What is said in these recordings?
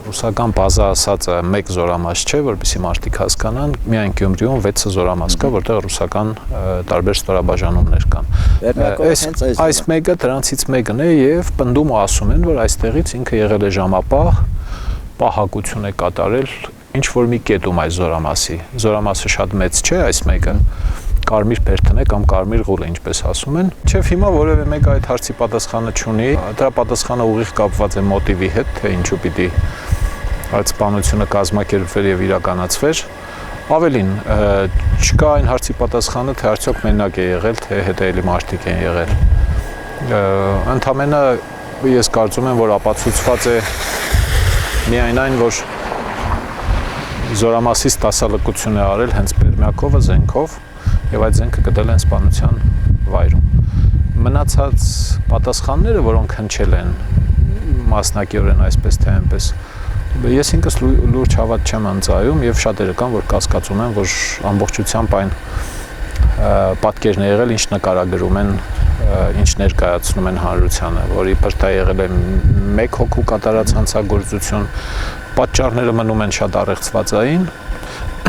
ռուսական բազա ասածը մեկ զորամաս չէ, որպեսզի մարդիկ հասկանան, միայն Գյումրիում 6 զորամաս կա, որտեղ ռուսական տարբեր ստորաբաժանումներ կան։ Այս մեկը դրանցից մեկն է եւ պնդում ու ասում են, որ այստեղից ինքը եղել է ժամապահ, պահակություն է կատարել ինչ որ մի կետում այս զորամասի։ Զորամասը շատ մեծ չէ, այս մեկը կարմիր բերդն է կամ կարմիր ղուլ է, ինչպես ասում են։ Չէ, հիմա որևէ մեկը այդ հարցի պատասխանը չունի, դրա պատասխանը ուղիղ կապված է մոտիվի հետ, թե ինչու պիտի այդ սպանությունը կազմակերպվեր եւ իրականացվեր։ Ավելին, չկա այն հարցի պատասխանը, թե արդյոք մենակ է եղել, թե հետեւելի մարդիկ են եղել։ Ընդամենը ես կարծում եմ, որ ապացուցված է միայն այն, որ զորամասից տասալկություն է արել հենց Պերմյակովը զենքով եւ այդ զենքը գտել են սպանության վայրում։ Մնացած պատասխանները, որոնք հնչել են մասնակիորեն այսպես թե այնպես, ես ինքս լուրջ հավատ չեմ ընծայում եւ շատերը կան, որ կասկածում են, որ ամբողջությամբ այն պատկերն է եղել, ինչ նկարագրում են, ինչ ներկայացնում են հանրությանը, որ իբր դա եղել է մեկ հոգու կատարած հանցագործություն, պատճառները մնում են շատ առեղծվածային,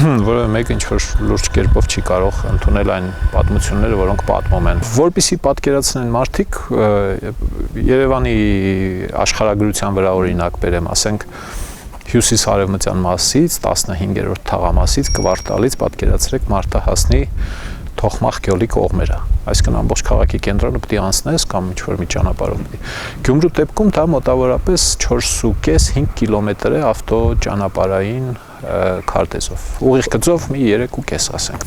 որովհետեւ մեկը ինչ-որ լուրջ կերպով չի կարող ընդունել այն պատմությունները, որոնք պատմում են։ Որպեսզի պատկերացնեն մարդիկ, Երևանի աշխարհագրության վրա օրինակ բերեմ, ասենք հյուսիս-արևմտյան մասից, 15-րդ թաղամասից, կվարտալից պատկերացրեք մարտահասնի Թոխմախ գյուղի կողմերը։ Այսինքն ամբողջ քաղաքի կենտրոնը պետք է անցնես կամ ինչ-որ մի ճանապարհով պետք է։ Գյումրու դեպքում դա մոտավորապես 4.5-5 կիլոմետր է ավտո ճանապարհային քարտեզով։ Ուղիղ գծով մի 3.5 ասենք։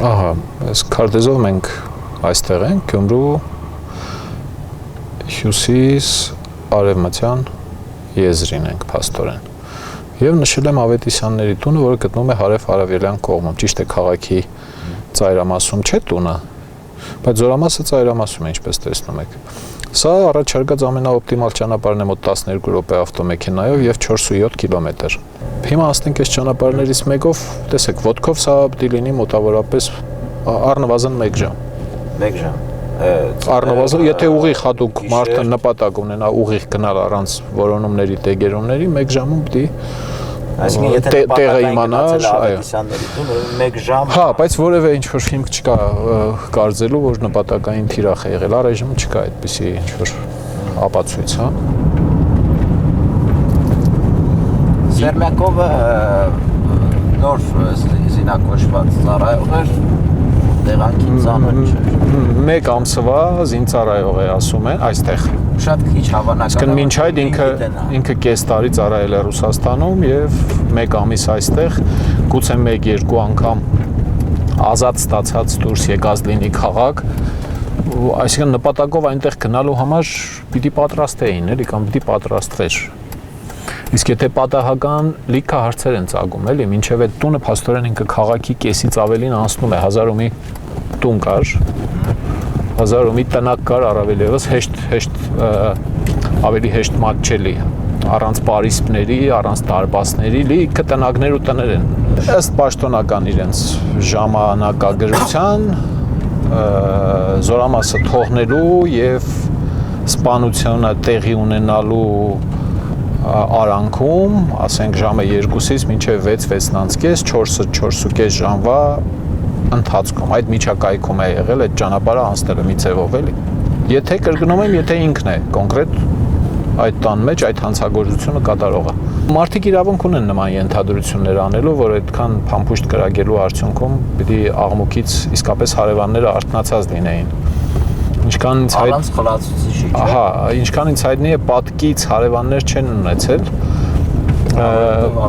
Ահա, այս քարտեզով մենք այստեղ ենք, Գյումրու հյուսիս արևմտյան եզրին ենք փաստորեն։ Եվ նշել եմ Ավետիսյանների տունը, որը գտնվում է հարավ-արևելյան կողմում, ճիշտ է քաղաքի ծայրամասում չէ տունը, բայց զորամասը ծայրամասում է, ինչպես տեսնում եք։ Սա առաջարկած ամենաօպտիմալ ճանապարհն է մոտ 12 րոպե ավտոմեքենայով եւ 4.7 կիլոմետր։ Հիմա ասենք այս ճանապարհներից մեկով, տեսեք, ոտքով սա պիտի լինի մոտավորապես առնվազն 1 ժամ։ 1 ժամ։ Առնվազն, եթե ուղիղ հատուկ մարդը նպատակ ունենա ուղիղ գնալ առանց որոնումների, դեգերումների, 1 ժամում պիտի այսինքն եթե տեղը իմանալ, այո։ 1 ժամ։ Հա, բայց որևէ ինչ-որ հիմք չկա կարծելու, որ նպատակային թիրախ է եղել, առայժմ չկա այդպիսի ինչ-որ ապացույց, հա։ Պերմյակովը նոր զինակոչված ծառայող էր, տեղանքին ծանոթ չէր։ 1 ամսվա զինծառայող է ասում են այստեղ։ Շատ քիչ հավանական։ Իսկ մինչ այդ ինքը կես տարի ծառայել է Ռուսաստանում եւ 1 ամիս այստեղ, գուցե 1-2 անգամ ազատ ստացած դուրս եկած լինի քաղաք, այսինքն նպատակով այնտեղ գնալու համար պիտի պատրաստեին, էլի կամ պիտի պատրաստվեր։ Իսկ եթե պատահական լիքը հարցեր են ծագում, էլի, մինչև այդ տունը փաստորեն ինքը քաղաքի կեսից ավելին անցնում է, 1000 ու մի տուն կար, 1000 ու մի տնակ կար, առավել ևս հեշտ ավելի հեշտ մատչելի, առանց պարիսպների, առանց դարպասների, լիքը տնակներ ու տներ են։ Ըստ պաշտոնական իրենց ժամանակագրության զորամասը թողնելու եւ սպանությունը տեղի ունենալու արանքում, ասենք ժամը 2-ից մինչև 6-6:30, 4-4.5 ժամվա ընթացքում, այդ միջակայքում է եղել այդ ճանապարհը անցնելը մի ձևով էլի։ Եթե կրկնում եմ, եթե ինքն է կոնկրետ այդ տան մեջ այդ հանցագործությունը կատարողը։ Մարդիկ իրավունք ունեն նման ենթադրություններ անելու, որ այդքան փամփուշտ կրակելու արդյունքում պիտի աղմուկից իսկապես հարևանները արթնացած լինեին։ Ինչքան ինձ առանց խլացուցիչի, չէ՞։ Ահա, ինչքան ինձ հայտնի է, պատկից հարևաններ չեն ունեցել,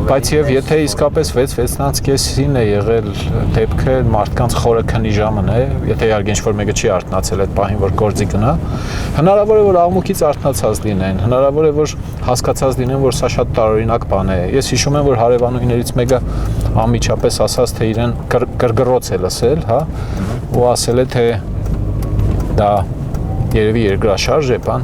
բայց եւ եթե իսկապես 6-6:30-ին է եղել դեպքը, մարդկանց խորը քնի ժամն է, եթե իհարկե ինչ-որ մեկը չի արթնացել այդ պահին, որ գործի գնա, հնարավոր է որ աղմուկից արթնացած լինեն, հնարավոր է որ հասկացած լինեն, որ սա շատ տարօրինակ բան է։ Ես հիշում եմ, որ հարևանուհիներից մեկը անմիջապես ասաց, թե իրեն գրգռոց է լսել, հա, ու ասել է, թե դա երևի երկրաշարժ է, բան,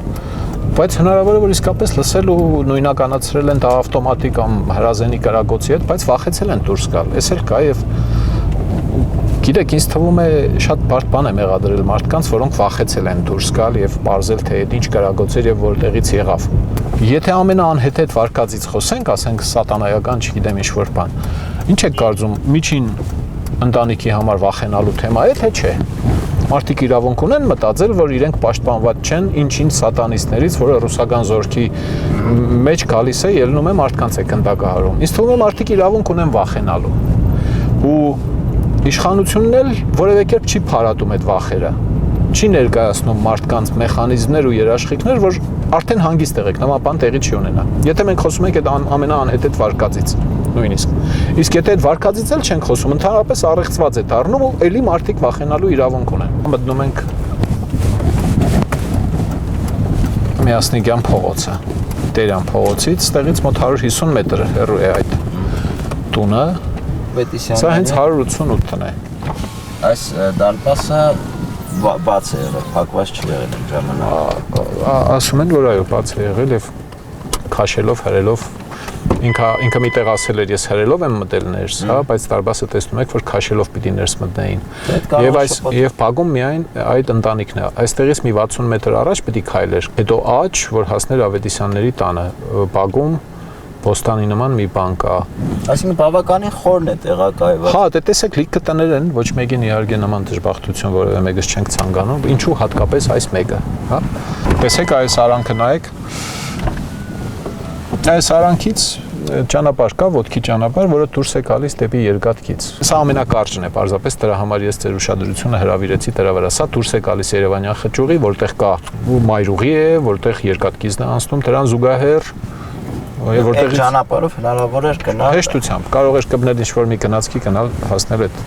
բայց հնարավոր է որ իսկապես լսել ու նույնականացրել են դա ավտոմատիկ կամ հրազենի կրակոցի հետ, բայց վախեցել են դուրս գալ։ Էս էլ կա եւ Գիտեք, ինձ թվում է շատ բարդ բան է մեղադրել մարդկանց, որոնք վախեցել են դուրս գալ եւ ողջել թե ինչ կրագոցեր եւ որտեղից եղավ։ Եթե ամենաանհեթեթ վարկածից խոսենք, ասենք սատանայական, չգիտեմ ինչ որ բան։ Ինչ եք կարծում, միջին ընտանիքի համար վախենալու թեմա է թե չէ։ Մարդիկ իրավունք ունեն մտածել, որ իրենք պաշտպանված չեն ինչ-ինչ սատանիստներից, որը ռուսական զորքի մեջ գալիս է, ելնում է մարդկանց է գնդակահարում։ Ինձ թվում է մարդիկ իրավունք ունեն վախենալու։ Ու իշխանությունն էլ որևէ կերպ չի փարատում այդ վախերը։ Չի ներկայացնում մարդկանց մեխանիզմներ ու երաշխիքներ, որ արդեն հանգիստ եղեք, նման բան տեղի չի ունենա։ Եթե մենք խոսում ենք այդ ամենաանհեթեթ վարկածից, նույնիսկ։ Իսկ եթե այդ վարկածից էլ չենք խոսում, ընդհանրապես առեղծված է դառնում ու ելի մարդիկ վախենալու իրավունք ունեն։ Մտնում ենք Միասնիկյան փողոցը, Տերյան փողոցից, ստեղից մոտ 150 մետր հեռու է այդ տունը։ Սա հենց 188 տնն է։ Այս դարպասը բաց է եղել, փակված չի եղել այն ժամանակ։ Ասում են, որ այո, բաց է եղել եւ քաշելով, հրելով ինքը միտեղ ասել էր, ես հրելով եմ մտել ներս, հա, բայց դարպասը տեսնում եք, որ քաշելով պիտի ներս մտնեին։ Եվ փակում միայն այդ ընտանիքն է։ Այստեղից մի 60 մետր առաջ պիտի քայլեր։ Հետո աջ, որ հասներ Ավետիսյանների տանը, բագում Ոստանի նման մի բան կա։ Այսինքն բավականին խորն է տեղակայված։ Հա, դե տեսեք լիքը տներ են, ոչ մեկին իհարկե նման դժբախտություն որևէ մեկս չենք ցանկանում, ինչու հատկապես այս մեկը, հա։ Տեսեք այս արանքը նայեք։ Այս արանքից ճանապարհ կա, ոտքի ճանապարհ, որը դուրս է գալիս դեպի երկաթգից։ Սա ամենակարճն է, պարզապես դրա համար ես ձեր ուշադրությունը հրավիրեցի դրա վրա։ Սա դուրս է գալիս Երևանյան խճուղի, որտեղ կա մայրուղի է, որտեղ երկաթգիծն է անցնում, դրան զուգահեռ Որտեղ ճանապարհով հնարավոր էր գնալ։ Հեշտությամբ կարող էր կպնել ինչ-որ մի գնացքի գնալ հասնել այդ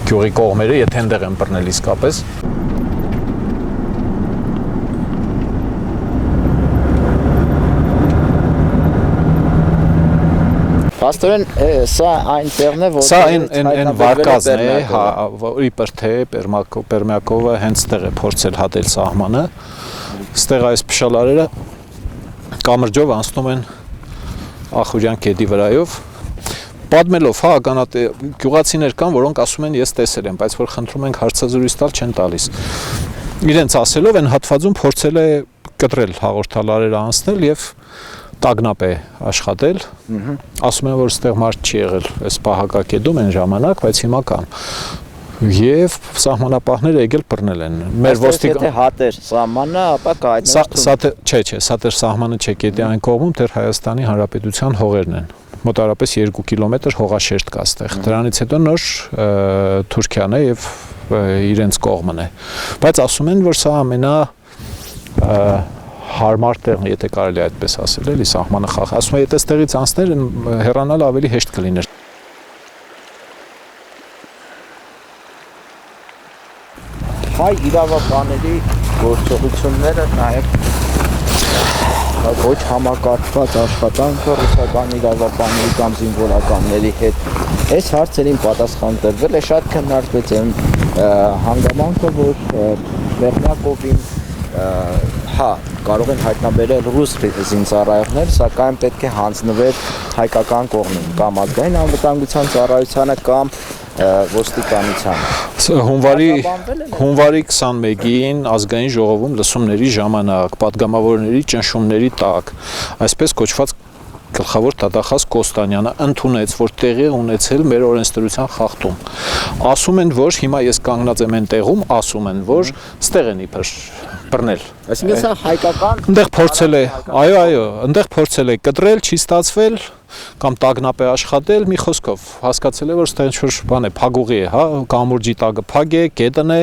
գյուղի կողմերը, եթե այնտեղ են բռնել իսկապես։ Պաստորեն, սա այն տեղն է, Սա այն վարկածն է, հա, իբր թե Պերմյակովը հենց տեղ է փորձել հատել սահմանը։ Ստեղ այս փշալարերը կամրջով անցնում են Ախուրյան գետի վրայով, պատմելով, հա, գյուղացիներ կան, որոնք ասում են ես տեսել եմ, բայց որ խնդրում ենք հարցազրույց տալ չեն տալիս։ Իրենց ասելով են հատվածում փորձել է կտրել հաղորդալարերը անցնել եւ տագնապ է աշխատել։ Ասում են, որ այստեղ մարդ չի եղել այս պահակակետում այն ժամանակ, բայց հիմա կան։ Եվ սահմանապահները եկել բռնել են։ Մեր ոստիկան եթե հատեր սահմանը, ապա կայտնվի։ Չէ, սա դեռ սահմանը չէ, գետի այն կողմում դեռ Հայաստանի Հանրապետության հողերն են։ Մոտարապես 2 կիլոմետր հողաշերտ կա այստեղ։ Դրանից հետո նոր Թուրքիան է եւ իրենց կողմն է։ Բայց ասում են, որ սա ամենա հարմար տեղն է, եթե կարելի է այդպես ասել, էլի սահմանը խախ։ Ասում են, եթե այդտեղից անցներ, հեռանալ ավելի հեշտ կլիներ։ Հայ իրավաբանների գործողությունները նաև ոչ համակարգված աշխատանքը ռուսական իրավաբանների կամ զինվորականների հետ այս հարցերին պատասխան տրվել է, շատ քննարկվեց այն հանգամանքը, որ Պերմյակովին հա կարող են հայտնաբերել ռուս զինծառայողներ, սակայն պետք է հանձնվեր հայկական կողմին կամ ազգային անվտանգության ծառայությանը կամ ոստիկանությանը։ Հունվարի 21-ին ազգային ժողովում լսումների ժամանակ պատգամավորների ճնշումների տակ այսպես կոչված գլխավոր դատախազ Կոստանյանը ընդունեց, որ տեղի ունեցել մեր օրենսդրության խախտում։ Ասում են, որ հիմա ես կանգնած եմ այն տեղում, ասում են, որ ստեղ են իբր բռնել։ Այսինքն սա հայկական Այնտեղ փորձել է, այո, այնտեղ փորձել է կտրել, չի ստացվել կամ տագնապ է աշխատել, մի խոսքով հասկացել է, որ ստեղ ինչ-որ բան է, փագուղի է, հա, կամուրջի տակը փագ է, կետն է,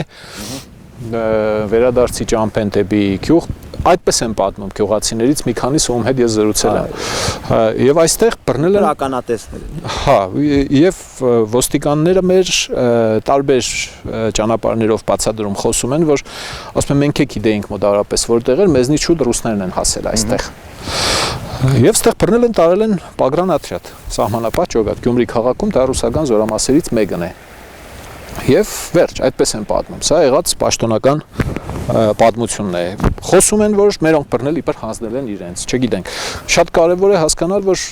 վերադարձի ճամփեն դեպի գյուղ, այդպես են պատմում գյուղացիներից մի քանիսը, ում հետ ես զրուցել եմ։ Եվ այստեղ բռնել են ականատեսներ։ Հա, եւ ոստիկանները մեր տարբեր ճանապարհներով բացադրում խոսում են, որ ասում են մենք է գիտեինք մոտավորապես որտեղ էր, մեզնից շուտ ռուսներն են հասել այստեղ։ Եվ այստեղ բռնել են, տարել են Պագրան Ատրյատ, սահմանապահ ջոկատ, Գյումրի քաղաքում դա ռուսական զորամասերից մեկն է։ Եվ վերջ, այդպես են պատմում։ Սա եղած պաշտոնական պատմությունն է։ Խոսում են, որ մերոնք բռնել իբր հանձնել են իրենց, չգիտենք։ Շատ կարևոր է հասկանալ, որ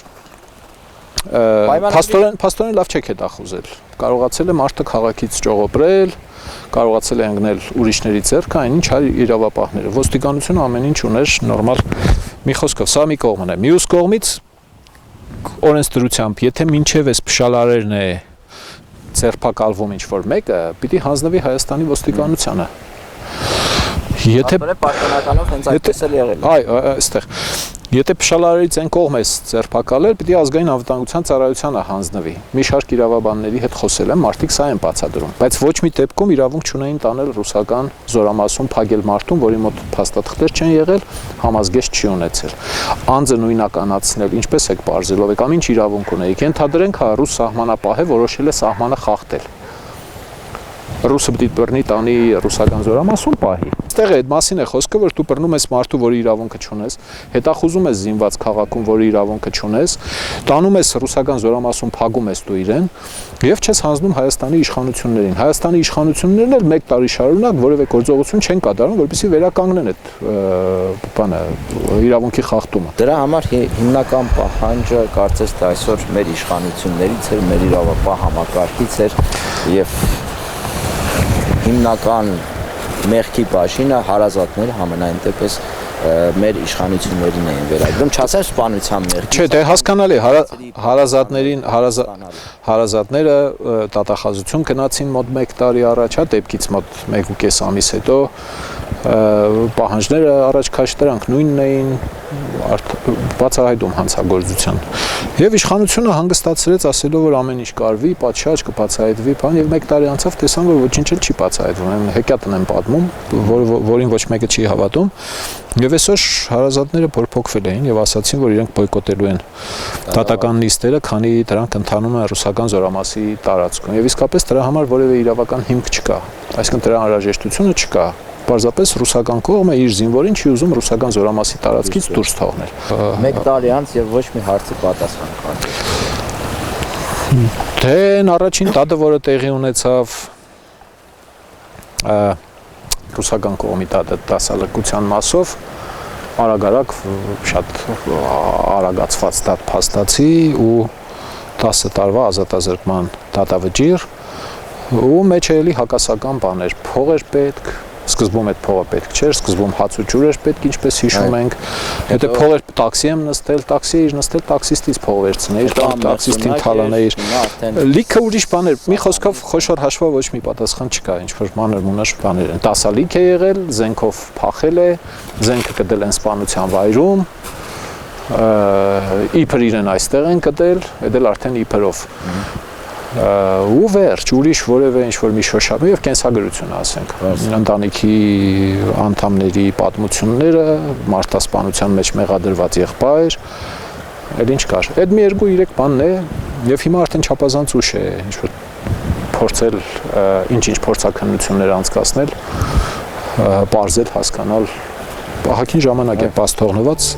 Փաստորեն լավ չեք հետախուզել։ Կարողացել է մարդը քաղաքից ճողոպրել, կարողացել է ընկնել ուրիշների ձեռքը, այնինչ իրավապահները։ Ոստիկանությունը ամեն ինչ ուներ նորմալ։ Մի խոսքով, սա մի կողմն է։ Մյուս կողմից օրենսդրությամբ, եթե մինչև այս փշալարերն է ձերբակալվում ինչ-որ մեկը, պիտի հանձնվի Հայաստանի ոստիկանությանը։ Եթե պաշտոնականով հենց այդպես էլ եղել։ Այո, այստեղ։ Եթե փշալարերից այն կողմ է ձերբակալել, պիտի ազգային անվտանգության ծառայությանը հանձնվի։ Մի շարք իրավաբանների հետ խոսել եմ, մարդիկ սա են բացատրում, բայց ոչ մի դեպքում իրավունք չունեին տանել ռուսական զորամասում փակել մարդուն, որի մոտ փաստաթղթեր չեն եղել, համազգեստ չի ունեցել։ Անձը նույնականացնել, ինչպես եք բարձելով, եք ամինչ իրավունք ունեիք։ Ենթադրենք, հա, ռուս սահմանապահը որոշել է սահմանը խախտել։ Ռուսը պիտի բռնի տանի ռուսական զորամասում պահի։ Այստեղ է այդ մասին է խոսքը, որ դու բռնում ես մարդու, որի իրավունքը չունես, հետախուզում ես զինված քաղաքում, որի իրավունքը չունես, տանում ես ռուսական զորամասում, փակում ես դու իրեն եւ չես հանձնում Հայաստանի իշխանություններին։ Հայաստանի իշխանություններն էլ 1 տարի շարունակ որևէ գործողություն չեն կատարում, որպեսզի վերականգնեն այդ բանը իրավունքի խախտումը։ Դրա համար հիմնական պահանջը կարծես թե այսօր մեր իշխանություններից էր, մեր իրավապահ համակարգից էր եւ հիմնական մեղքի բաժինը հարազատները համենայն դեպս մեր իշխանություններին էին վերագրում, չասեմ սպանության մեղքի։ Չէ, դե հասկանալի հարազատները տատախազություն գնացին մոտ 1 տարի առաջ, հա, դեպքից մոտ 1.5 ամիս հետո պահանջները առաջ քաշ դրանք նույնն էին բացահայտում հանցագործության։ Եվ իշխանությունը հանգստացրեց ասելով, որ ամեն ինչ կարվի, պատշաճ կբացահայտվի, բան, եւ 1 տարի անցավ տեսան, որ ոչինչ էլ չի բացահայտվում։ Հեքիաթն են պատմում, որին ոչ մեկը չի հավատում։ Եվ այսօր հարազատները փոփոխվել էին եւ ասացին, որ իրենք բոյկոտելու են դատական նիստերը, քանի դրանք ընթանում են ռուսական զորամասի տարածքում։ Եվ իսկապես դրա համար որևէ իրավական հիմք չկա։ Այսինքն դրա անհրաժեշտությունը չկա։ Պարզապես ռուսական կողմը իր զինվորին չի ուզում ռուսական զորամասի տարածքից դուրս թողնել։ 1 տարի անց եւ ոչ մի հարցի պատասխան կար։ Դե առաջին դատը, որը տեղի ունեցավ ռուսական կողմի դասալքության մասով, արագ շատ արագացված դատ փաստացի ու 10 տարվա ազատազրկման դատավճիռ ու մեջ էլի հակասական բաներ, փող էր պետք, սկզբում այդ փողը պետք չէր, սկզբում հաց ու ջուր էր պետք, ինչպես հիշում ենք, հետո փողը տաքսի եմ նստել, տաքսի էր նստել, տաքսիստից փող վերցնել, տաքսիստին թալանել, լիքը ուրիշ բաներ, մի խոսքով խոշոր հաշվով ոչ մի պատասխան չկա, ինչ որ մանր-մունար բաներ են, տասալիք է եղել, զենքով փախել է, զենքը կդել են սպանության վայրում, իբր իրեն այստեղ են կդել, այդ էլ արդեն իբրով ու վերջ, ուրիշ որևէ ինչ-որ մի շոշափ եւ կենսագրություն ասենք, ընտանիքի անդամների պատմությունները, մարդասպանության մեջ մեղադրված եղբայր, այլ ինչ կար։ Այդ մի 2-3 բանն է եւ հիմա արդեն չափազանց ուշ է ինչ-որ փորձել ինչ-ինչ փորձաքննություններ անցկացնել, բարձել, հասկանալ, ահագին ժամանակ է պաս թողնված։